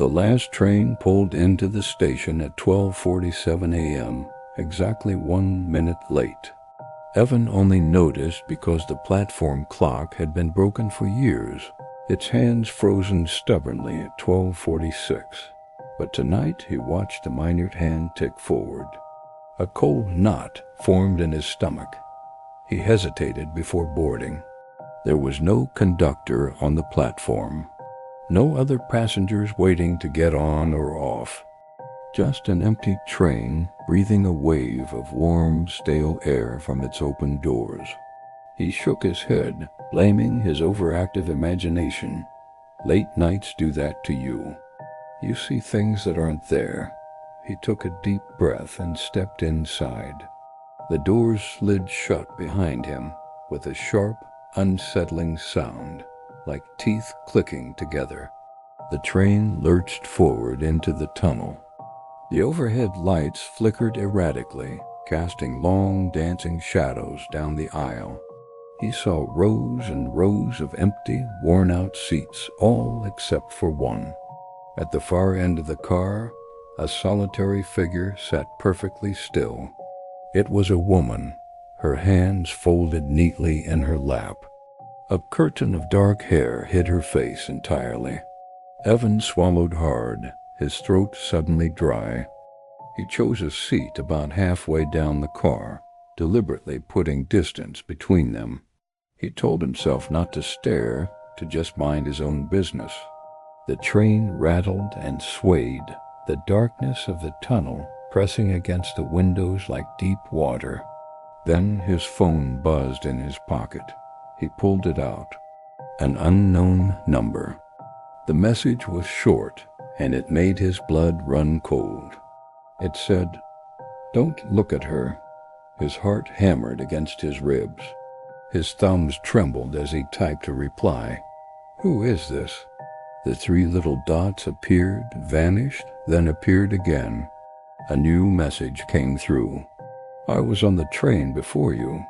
The last train pulled into the station at 12:47 a.m., exactly 1 minute late. Evan only noticed because the platform clock had been broken for years, its hands frozen stubbornly at 12:46. But tonight he watched the minute hand tick forward. A cold knot formed in his stomach. He hesitated before boarding. There was no conductor on the platform. No other passengers waiting to get on or off. Just an empty train breathing a wave of warm, stale air from its open doors. He shook his head, blaming his overactive imagination. Late nights do that to you. You see things that aren't there. He took a deep breath and stepped inside. The doors slid shut behind him with a sharp, unsettling sound, like teeth clicking together. The train lurched forward into the tunnel. The overhead lights flickered erratically, casting long, dancing shadows down the aisle. He saw rows and rows of empty, worn-out seats, all except for one. At the far end of the car, a solitary figure sat perfectly still. It was a woman, her hands folded neatly in her lap. A curtain of dark hair hid her face entirely. Evan swallowed hard, his throat suddenly dry. He chose a seat about halfway down the car, deliberately putting distance between them. He told himself not to stare, to just mind his own business. The train rattled and swayed, the darkness of the tunnel pressing against the windows like deep water. Then his phone buzzed in his pocket. He pulled it out. An unknown number. The message was short, and it made his blood run cold. It said, "Don't look at her." His heart hammered against his ribs. His thumbs trembled as he typed a reply. Who is this? The three little dots appeared, vanished, then appeared again. A new message came through. I was on the train before you.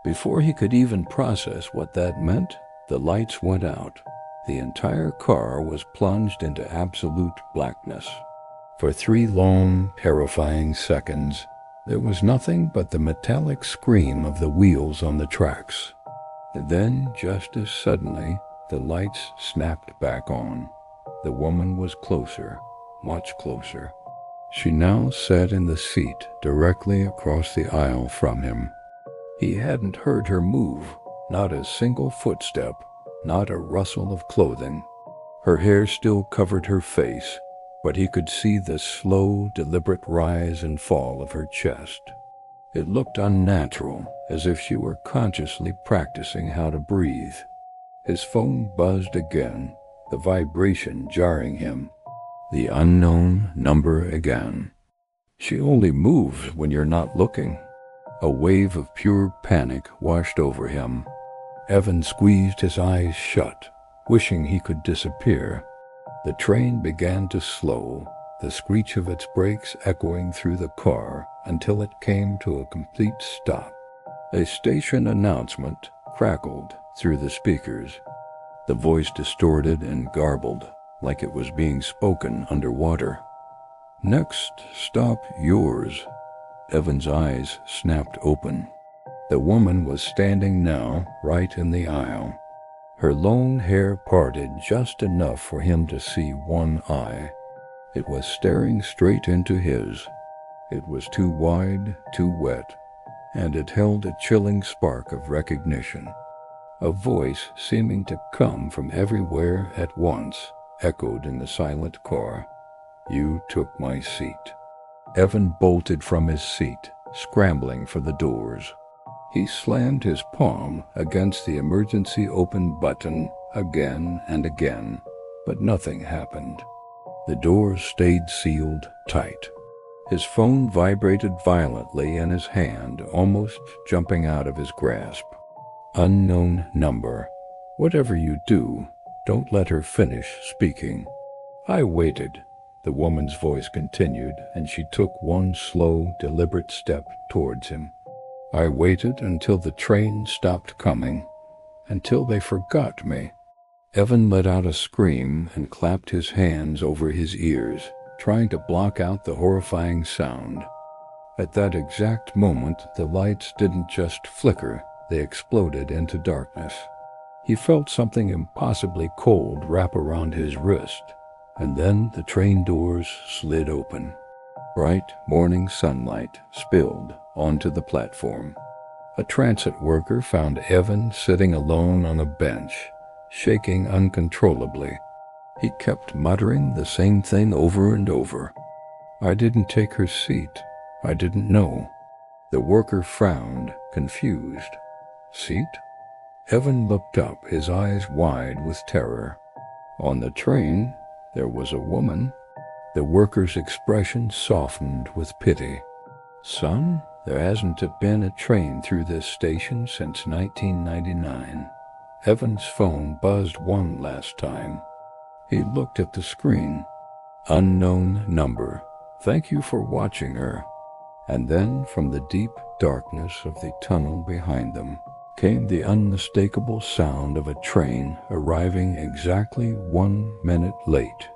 Before he could even process what that meant, the lights went out. The entire car was plunged into absolute blackness. For 3 long, terrifying seconds, there was nothing but the metallic scream of the wheels on the tracks. And then, just as suddenly, the lights snapped back on. The woman was closer, much closer. She now sat in the seat directly across the aisle from him. He hadn't heard her move, not a single footstep, not a rustle of clothing. Her hair still covered her face, but he could see the slow, deliberate rise and fall of her chest. It looked unnatural, as if she were consciously practicing how to breathe. His phone buzzed again, the vibration jarring him. The unknown number again. She only moves when you're not looking. A wave of pure panic washed over him. Evan squeezed his eyes shut, wishing he could disappear. The train began to slow, the screech of its brakes echoing through the car until it came to a complete stop. A station announcement crackled through the speakers. The voice distorted and garbled, like it was being spoken underwater. Next stop yours. Evan's eyes snapped open. The woman was standing now right in the aisle. Her long hair parted just enough for him to see one eye. It was staring straight into his. It was too wide, too wet, and it held a chilling spark of recognition. A voice seeming to come from everywhere at once echoed in the silent car. You took my seat. Evan bolted from his seat, scrambling for the doors. He slammed his palm against the emergency open button again and again, but nothing happened. The doors stayed sealed tight. His phone vibrated violently in his hand, almost jumping out of his grasp. Unknown number. Whatever you do, don't let her finish speaking. I waited. The woman's voice continued, and she took one slow, deliberate step towards him. I waited until the train stopped coming, until they forgot me. Evan let out a scream and clapped his hands over his ears, trying to block out the horrifying sound. At that exact moment, the lights didn't just flicker, they exploded into darkness. He felt something impossibly cold wrap around his wrist, and then the train doors slid open. Bright morning sunlight spilled onto the platform. A transit worker found Evan sitting alone on a bench, shaking uncontrollably. He kept muttering the same thing over and over. "I didn't take her seat. I didn't know." The worker frowned, confused. "Seat?" Evan looked up, his eyes wide with terror. On the train, there was a woman. The worker's expression softened with pity. "Son, there hasn't been a train through this station since 1999. Evan's phone buzzed one last time. He looked at the screen. "Unknown number. Thank you for watching her." And then, from the deep darkness of the tunnel behind them, came the unmistakable sound of a train arriving exactly 1 minute late.